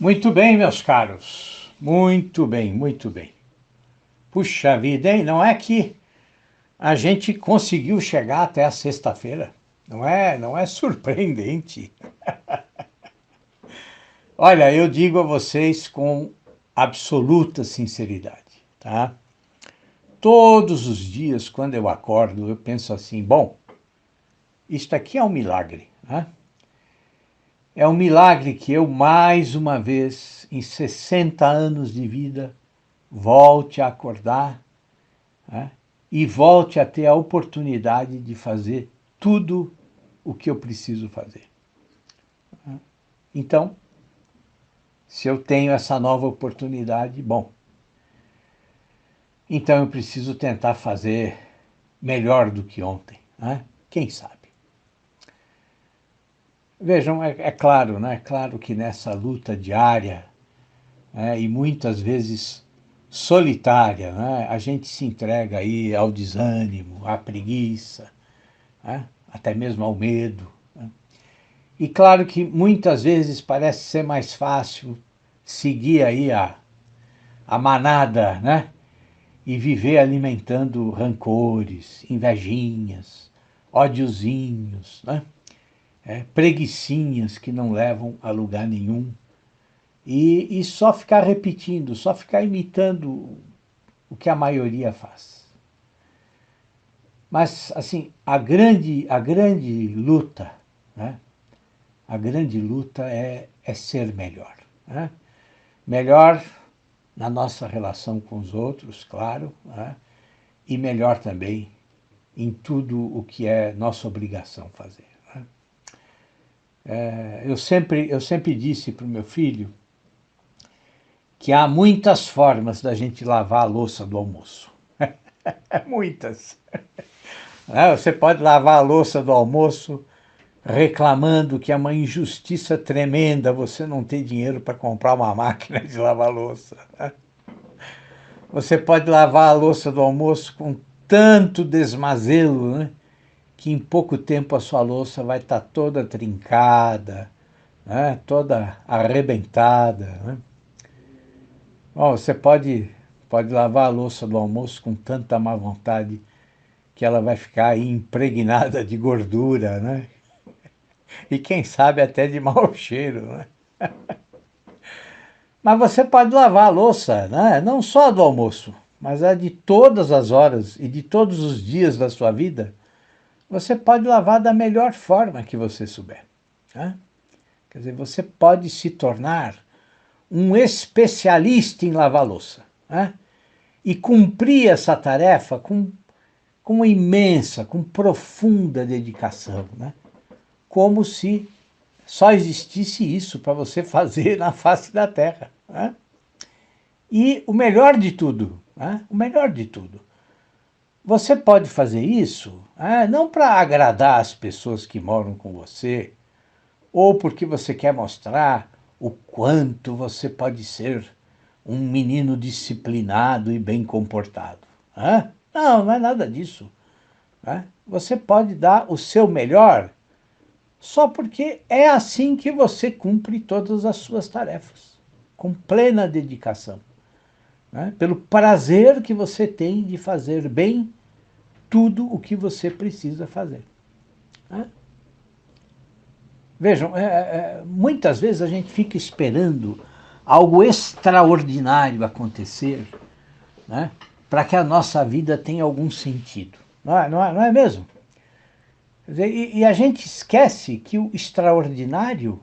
Muito bem, meus caros. Muito bem, muito bem. Puxa vida, hein? Não é que a gente conseguiu chegar até a sexta-feira. Não é surpreendente. Olha, eu digo a vocês com absoluta sinceridade, tá? Todos os dias, quando eu acordo, eu penso assim, bom, isto aqui é um milagre, né? É um milagre que eu, mais uma vez, em 60 anos de vida, volte a acordar, né? E volte a ter a oportunidade de fazer tudo o que eu preciso fazer. Então, se eu tenho essa nova oportunidade, bom, então eu preciso tentar fazer melhor do que ontem, né? Quem sabe? Vejam, é claro, né? É claro que nessa luta diária, né, e muitas vezes solitária, né, a gente se entrega aí ao desânimo, à preguiça, né, até mesmo ao medo. Né? E claro que muitas vezes parece ser mais fácil seguir aí a manada, né? E viver alimentando rancores, invejinhas, ódiozinhos, né? Preguicinhas que não levam a lugar nenhum. E só ficar repetindo, só ficar imitando o que a maioria faz. Mas, assim, a grande luta, né? A grande luta é ser melhor. Né? Melhor na nossa relação com os outros, claro, né? E melhor também em tudo o que é nossa obrigação fazer. Né? Eu sempre disse para o meu filho que há muitas formas da gente lavar a louça do almoço. Muitas. Você pode lavar a louça do almoço reclamando que é uma injustiça tremenda você não ter dinheiro para comprar uma máquina de lavar louça. Você pode lavar a louça do almoço com tanto desmazelo, né, que em pouco tempo a sua louça vai estar toda trincada, né, toda arrebentada. Né? Bom, você pode lavar a louça do almoço com tanta má vontade que ela vai ficar aí impregnada de gordura, né? E quem sabe até de mau cheiro, né? Mas você pode lavar a louça, né? Não só do almoço, mas a de todas as horas e de todos os dias da sua vida. Você pode lavar da melhor forma que você souber. Né? Quer dizer, você pode se tornar um especialista em lavar louça. Né? E cumprir essa tarefa com imensa, com profunda dedicação. Né? Como se só existisse isso para você fazer na face da Terra. Né? E o melhor de tudo, né? O melhor de tudo, você pode fazer isso, né? Não para agradar as pessoas que moram com você, ou porque você quer mostrar o quanto você pode ser um menino disciplinado e bem comportado. Né? Não, não é nada disso. Né? Você pode dar o seu melhor só porque é assim que você cumpre todas as suas tarefas, com plena dedicação. Né? Pelo prazer que você tem de fazer bem tudo o que você precisa fazer. Né? Vejam, muitas vezes a gente fica esperando algo extraordinário acontecer, né? Para que a nossa vida tenha algum sentido. Não é mesmo? Quer dizer, e a gente esquece que o extraordinário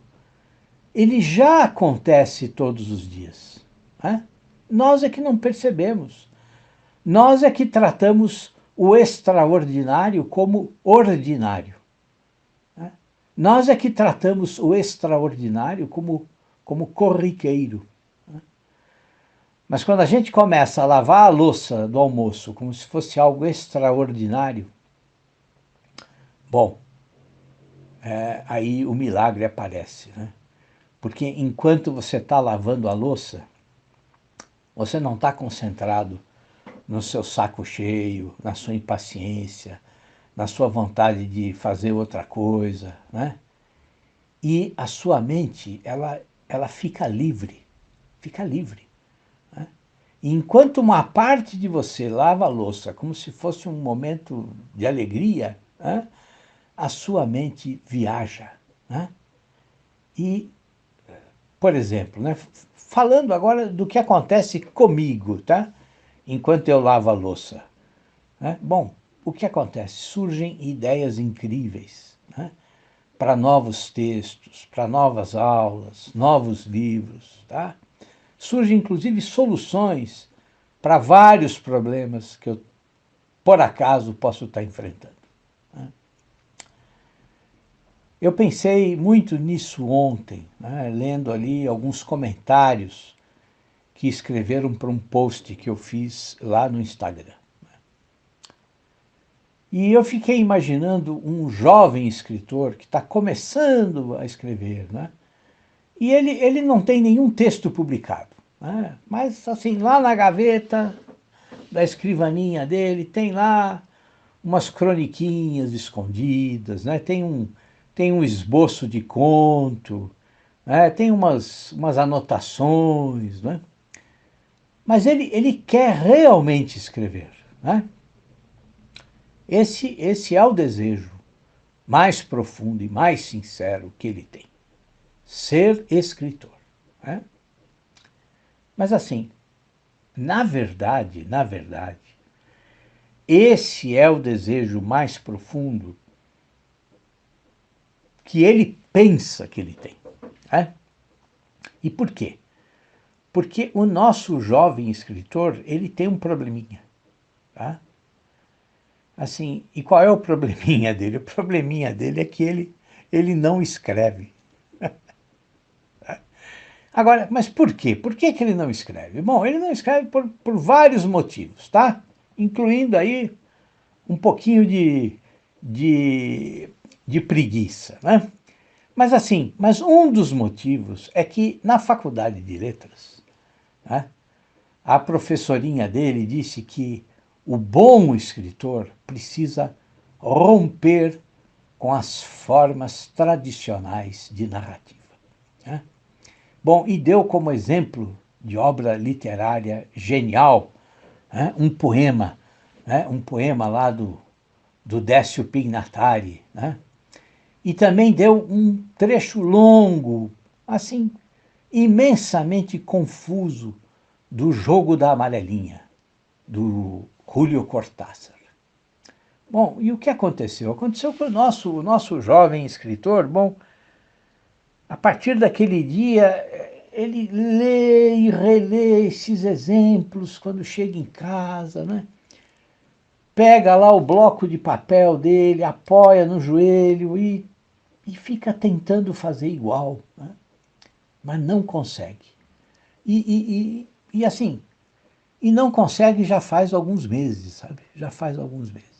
ele já acontece todos os dias. Né? Nós é que não percebemos. Nós é que tratamos o extraordinário como ordinário. Né? Nós é que tratamos o extraordinário como corriqueiro. Né? Mas quando a gente começa a lavar a louça do almoço como se fosse algo extraordinário, bom, aí o milagre aparece. Né? Porque enquanto você está lavando a louça, você não está concentrado no seu saco cheio, na sua impaciência, na sua vontade de fazer outra coisa, né? E a sua mente, ela ela fica livre, fica livre. Né? E enquanto uma parte de você lava a louça como se fosse um momento de alegria, né? A sua mente viaja. Né? E, por exemplo, né? Falando agora do que acontece comigo, tá? Enquanto eu lavo a louça. Né? Bom, o que acontece? Surgem ideias incríveis, né? Para novos textos, para novas aulas, novos livros. Tá? Surgem, inclusive, soluções para vários problemas que eu, por acaso, posso estar enfrentando. Né? Eu pensei muito nisso ontem, né? Lendo ali alguns comentários que escreveram para um post que eu fiz lá no Instagram. E eu fiquei imaginando um jovem escritor que está começando a escrever, né? E ele não tem nenhum texto publicado, né? Mas, assim, lá na gaveta da escrivaninha dele, tem lá umas croniquinhas escondidas, né? Tem um esboço de conto, né? Tem umas anotações, né? Mas ele quer realmente escrever, né? Esse é o desejo mais profundo e mais sincero que ele tem. Ser escritor. Né? Mas assim, na verdade, esse é o desejo mais profundo que ele pensa que ele tem. Né? E por quê? Porque o nosso jovem escritor, ele tem um probleminha. Tá? Assim, e qual é o probleminha dele? O probleminha dele é que ele não escreve. Agora, mas por quê? Por que ele não escreve? Bom, ele não escreve por vários motivos, tá? Incluindo aí um pouquinho de, de preguiça, né? Mas assim, mas um dos motivos é que na faculdade de letras, né, a professorinha dele disse que o bom escritor precisa romper com as formas tradicionais de narrativa. Né? Bom, e deu como exemplo de obra literária genial, né, um poema lá do Décio Pignatari, né? E também deu um trecho longo, assim, imensamente confuso, do Jogo da Amarelinha, do Julio Cortázar. Bom, e o que aconteceu? Aconteceu que o nosso jovem escritor, bom, a partir daquele dia, ele lê e relê esses exemplos quando chega em casa, né? Pega lá o bloco de papel dele, apoia no joelho e fica tentando fazer igual, né? Mas não consegue. E assim, e não consegue já faz alguns meses, sabe? Já faz alguns meses.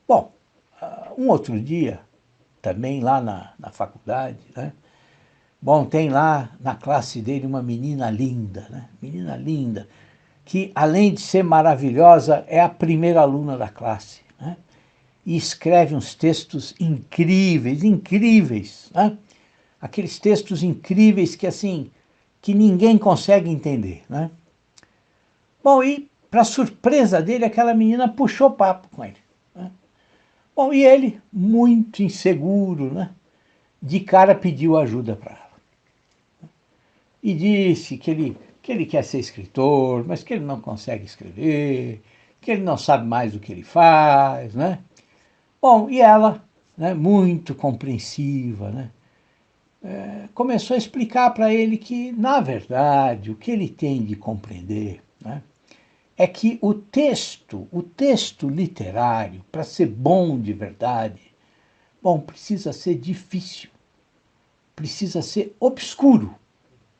Bom, um outro dia, também lá na faculdade, né? Bom, tem lá na classe dele uma menina linda, né? Menina linda, que além de ser maravilhosa, é a primeira aluna da classe, né? E escreve uns textos incríveis, incríveis, né? Aqueles textos incríveis que assim, que ninguém consegue entender, né? Bom, e para surpresa dele, aquela menina puxou papo com ele. Né? Bom, e ele, muito inseguro, né? De cara pediu ajuda para ela. E disse que ele quer ser escritor, mas que ele não consegue escrever, que ele não sabe mais o que ele faz, né? Bom, e ela, né, muito compreensiva, né, começou a explicar para ele que, na verdade, o que ele tem de compreender, né, é que o texto literário, para ser bom de verdade, bom, precisa ser difícil, precisa ser obscuro.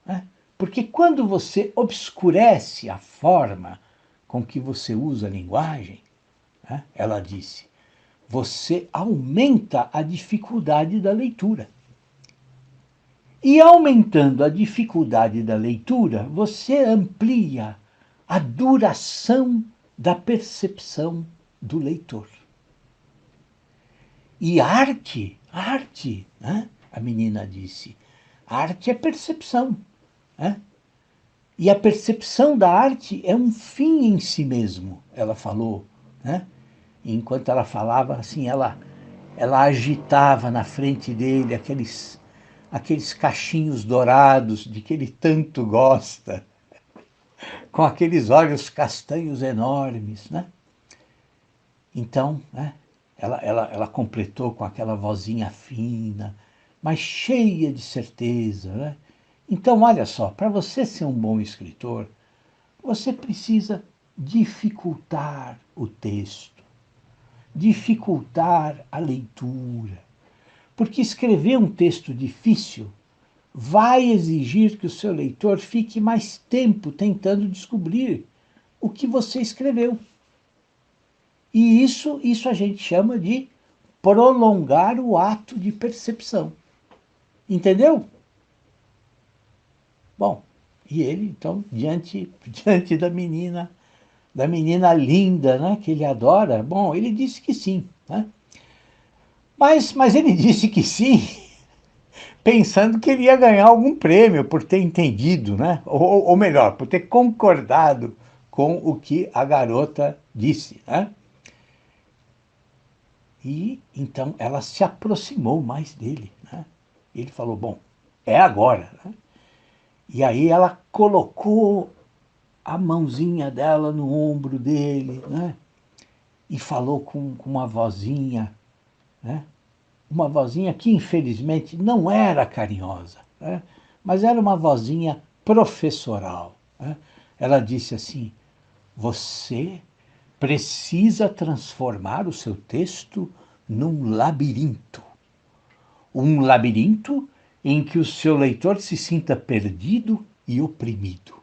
Né? Porque quando você obscurece a forma com que você usa a linguagem, né, ela disse, você aumenta a dificuldade da leitura. E aumentando a dificuldade da leitura, você amplia a duração da percepção do leitor. E arte, né, a menina disse, A arte é percepção, né? E a percepção da arte é um fim em si mesmo, ela falou, né? E enquanto ela falava, assim, ela agitava na frente dele aqueles cachinhos dourados de que ele tanto gosta, com aqueles olhos castanhos enormes, né? Então, né, ela completou com aquela vozinha fina, mas cheia de certeza, né? Então, olha só, para você ser um bom escritor, você precisa dificultar o texto, dificultar a leitura. Porque escrever um texto difícil vai exigir que o seu leitor fique mais tempo tentando descobrir o que você escreveu. E isso a gente chama de prolongar o ato de percepção. Entendeu? Bom, e ele, então, diante da menina linda, né, que ele adora, bom, ele disse que sim, né? Mas ele disse que sim, pensando que ele ia ganhar algum prêmio por ter entendido, né? Ou melhor, por ter concordado com o que a garota disse, né? E então ela se aproximou mais dele, né? Ele falou, bom, é agora, né? E aí ela colocou a mãozinha dela no ombro dele, né? E falou com uma vozinha, né? Uma vozinha que infelizmente não era carinhosa, né? Mas era uma vozinha professoral, né? Ela disse assim, você precisa transformar o seu texto num labirinto. Um labirinto em que o seu leitor se sinta perdido e oprimido.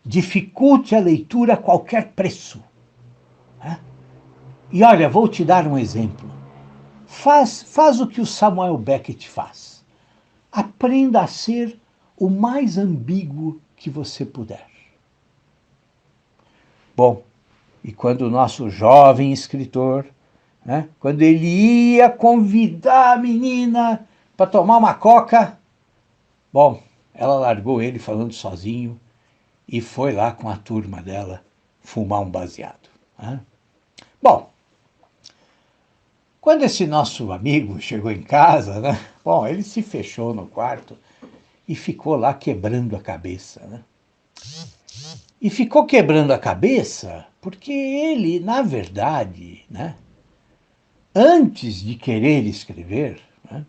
Dificulte a leitura a qualquer preço, né? E olha, vou te dar um exemplo. Faz o que o Samuel Beckett faz. Aprenda a ser o mais ambíguo que você puder. Bom, e quando o nosso jovem escritor, né, quando ele ia convidar a menina para tomar uma coca, bom, ela largou ele falando sozinho e foi lá com a turma dela fumar um baseado, né? Bom, quando esse nosso amigo chegou em casa, né, bom, ele se fechou no quarto e ficou lá quebrando a cabeça, né? E ficou quebrando a cabeça porque ele, na verdade, né, antes de querer escrever, né,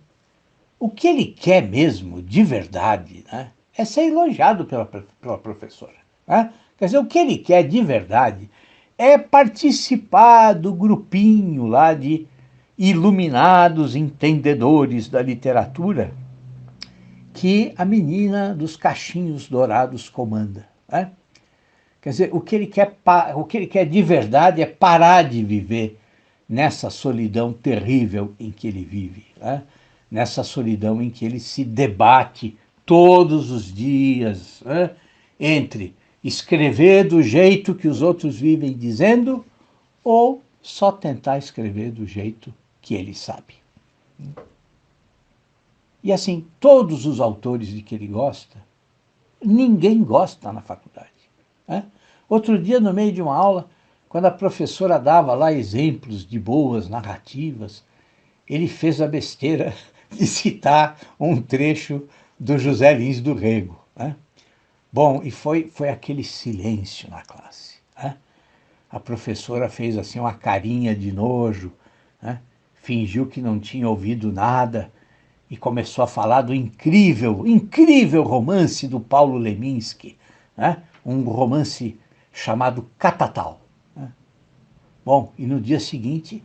o que ele quer mesmo, de verdade, né, é ser elogiado pela professora, né? Quer dizer, o que ele quer de verdade é participar do grupinho lá de iluminados entendedores da literatura que a menina dos cachinhos dourados comanda, né? Quer dizer, o que ele quer de verdade é parar de viver nessa solidão terrível em que ele vive, né? Nessa solidão em que ele se debate todos os dias, né, entre escrever do jeito que os outros vivem dizendo ou só tentar escrever do jeito que ele sabe. E assim, todos os autores de que ele gosta, ninguém gosta na faculdade, né? Outro dia, no meio de uma aula, quando a professora dava lá exemplos de boas narrativas, ele fez a besteira de citar um trecho do José Lins do Rego, né? Bom, e foi aquele silêncio na classe, né? A professora fez assim uma carinha de nojo, né? Fingiu que não tinha ouvido nada e começou a falar do incrível romance do Paulo Leminski, né? Um romance chamado Catatal, né? Bom, e no dia seguinte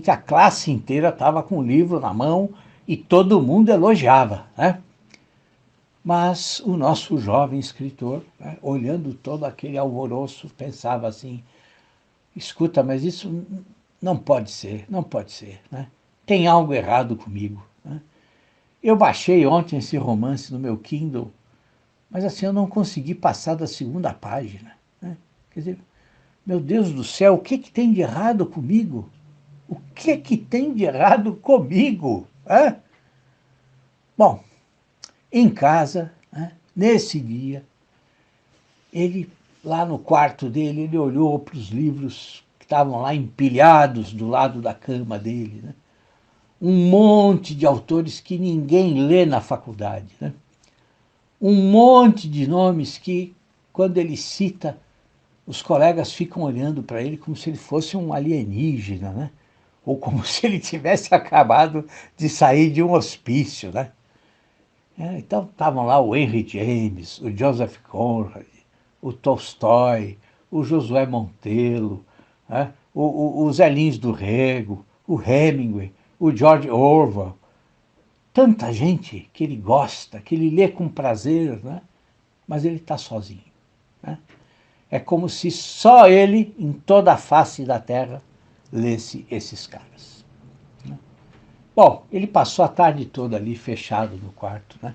a classe inteira estava com o livro na mão e todo mundo elogiava, né? Mas o nosso jovem escritor, né, olhando todo aquele alvoroço, pensava assim, escuta, mas isso não pode ser, não pode ser, né? Tem algo errado comigo, né? Eu baixei ontem esse romance no meu Kindle, mas assim eu não consegui passar da segunda página, né? Quer dizer, meu Deus do céu, o que tem de errado comigo? O que tem de errado comigo? Hã? Bom, em casa, né, nesse dia, ele, lá no quarto dele, ele olhou para os livros que estavam lá empilhados do lado da cama dele, né? Um monte de autores que ninguém lê na faculdade, né? Um monte de nomes que, quando ele cita, os colegas ficam olhando para ele como se ele fosse um alienígena, né? Ou como se ele tivesse acabado de sair de um hospício, né? Então estavam lá o Henry James, o Joseph Conrad, o Tolstói, o Josué Montelo, né? O Zé Lins do Rego, o Hemingway, o George Orwell. Tanta gente que ele gosta, que ele lê com prazer, né? Mas ele está sozinho. Né? É como se só ele, em toda a face da Terra, lesse esses caras. Né? Bom, ele passou a tarde toda ali fechado no quarto, né?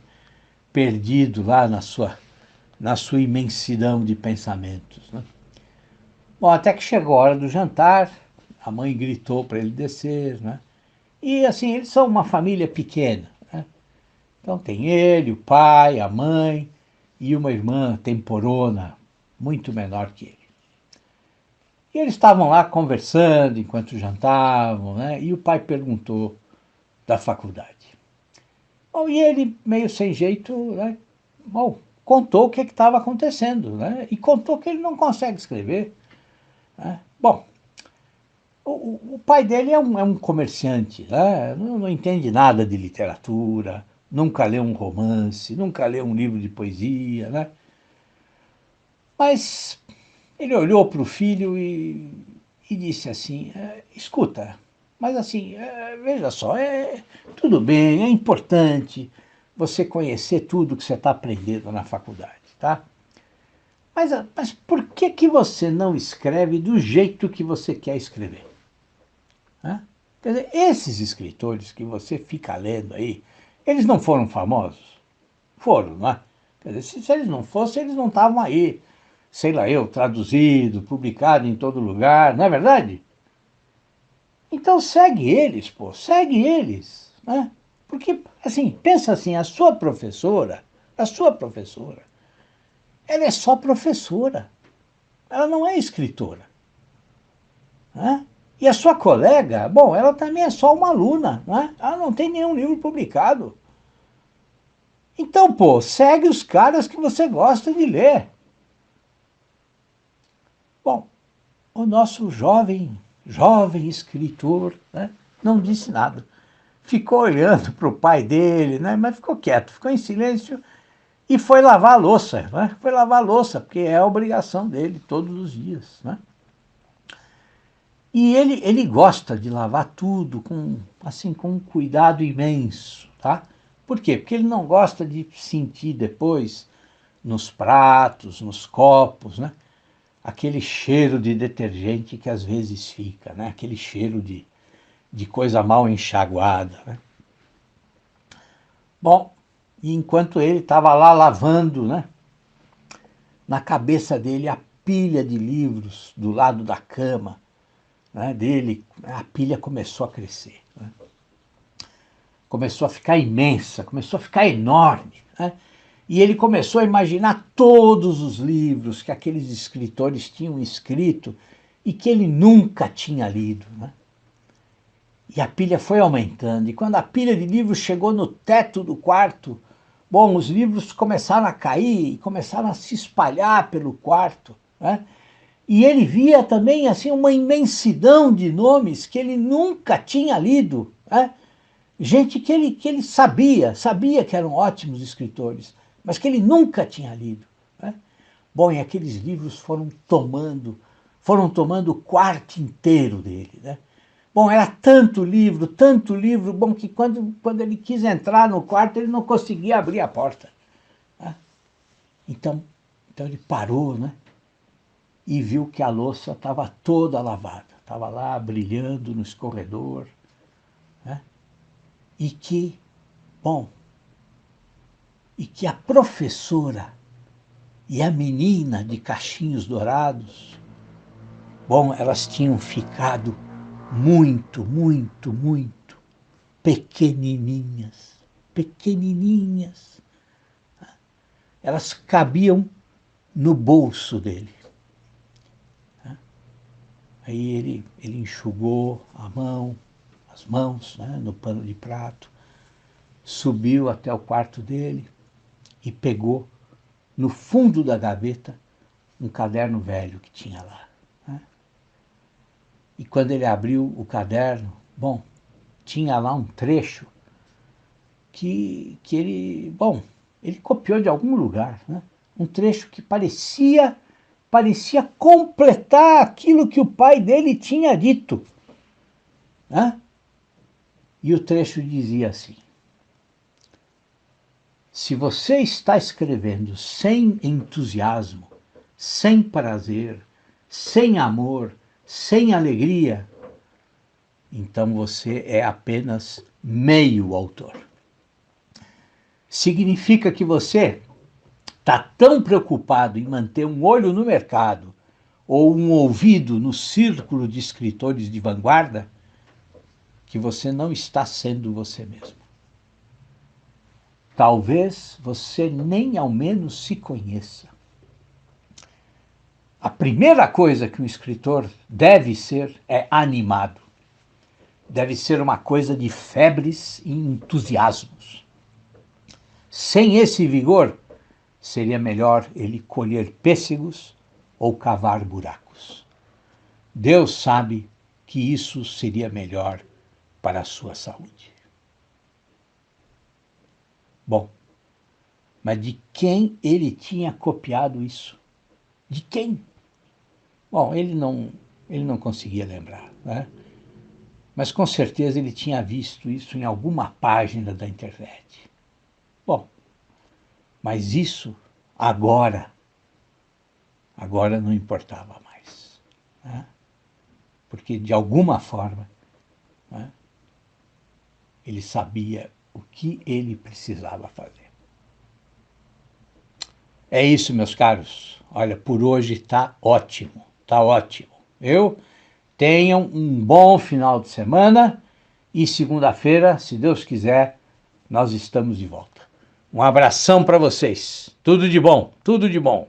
Perdido lá na sua imensidão de pensamentos. Né? Bom, até que chegou a hora do jantar, a mãe gritou para ele descer, né? E assim, eles são uma família pequena, né? Então tem ele, o pai, a mãe e uma irmã temporona, muito menor que ele. E eles estavam lá conversando enquanto jantavam, né? E o pai perguntou da faculdade. Bom, e ele, meio sem jeito, né? Bom, contou o que estava acontecendo, né? E contou que ele não consegue escrever. Né? Bom, o pai dele é um comerciante, né? Não entende nada de literatura, nunca leu um romance, nunca leu um livro de poesia, né? Mas ele olhou para o filho e disse assim, escuta, mas assim, veja só, tudo bem, é importante você conhecer tudo que você está aprendendo na faculdade, tá? Mas por que você não escreve do jeito que você quer escrever? Né? Quer dizer, esses escritores que você fica lendo aí, eles não foram famosos? Foram, não é? Quer dizer, se eles não fossem, eles não estavam aí, sei lá eu, traduzido, publicado em todo lugar, não é verdade? Então segue eles, pô, segue eles, né? Porque, assim, pensa assim, a sua professora, ela é só professora, ela não é escritora, né? E a sua colega, bom, ela também é só uma aluna, né? Ela não tem nenhum livro publicado. Então, pô, segue os caras que você gosta de ler. Bom, o nosso jovem escritor, né, não disse nada. Ficou olhando para o pai dele, né, mas ficou quieto, ficou em silêncio e foi lavar a louça. Né? Foi lavar a louça, porque é a obrigação dele todos os dias. Né? E ele gosta de lavar tudo com um cuidado imenso. Tá? Por quê? Porque ele não gosta de sentir depois nos pratos, nos copos, né? Aquele cheiro de detergente que às vezes fica, né? Aquele cheiro de coisa mal enxaguada. Né? Bom, e enquanto ele estava lá lavando, né? Na cabeça dele a pilha de livros do lado da cama, né, dele, a pilha começou a crescer. Né? Começou a ficar imensa, começou a ficar enorme. Né? E ele começou a imaginar todos os livros que aqueles escritores tinham escrito e que ele nunca tinha lido. Né? E a pilha foi aumentando. E quando a pilha de livros chegou no teto do quarto, bom, os livros começaram a cair e começaram a se espalhar pelo quarto. Né? E ele via também assim uma imensidão de nomes que ele nunca tinha lido. Né? Gente que ele sabia que eram ótimos escritores, mas que ele nunca tinha lido. Né? Bom, e aqueles livros foram tomando o quarto inteiro dele. Né? Bom, era tanto livro, bom, que quando ele quis entrar no quarto, ele não conseguia abrir a porta. Né? Então ele parou, né? E viu que a louça estava toda lavada, estava lá brilhando no escorredor. Né? E que, bom, e que a professora e a menina de cachinhos dourados, bom, elas tinham ficado muito pequenininhas. pequenininhas. Elas cabiam no bolso dele. Aí ele enxugou as mãos, né, no pano de prato, subiu até o quarto dele e pegou no fundo da gaveta um caderno velho que tinha lá. Né? E quando ele abriu o caderno, bom, tinha lá um trecho que ele copiou de algum lugar, né? Um trecho que parecia completar aquilo que o pai dele tinha dito. Né? E o trecho dizia assim: se você está escrevendo sem entusiasmo, sem prazer, sem amor, sem alegria, então você é apenas meio autor. Significa que você está tão preocupado em manter um olho no mercado ou um ouvido no círculo de escritores de vanguarda que você não está sendo você mesmo. Talvez você nem ao menos se conheça. A primeira coisa que um escritor deve ser é animado. Deve ser uma coisa de febres e entusiasmos. Sem esse vigor, seria melhor ele colher pêssegos ou cavar buracos. Deus sabe que isso seria melhor para a sua saúde. Bom, mas de quem ele tinha copiado isso? De quem? Bom, ele não conseguia lembrar, né? Mas com certeza ele tinha visto isso em alguma página da internet. Bom, mas isso agora não importava mais. Né? Porque de alguma forma, né, ele sabia o que ele precisava fazer. É isso, meus caros. Olha, por hoje está ótimo, está ótimo. Tenham um bom final de semana e segunda-feira, se Deus quiser, nós estamos de volta. Um abração para vocês. Tudo de bom, tudo de bom.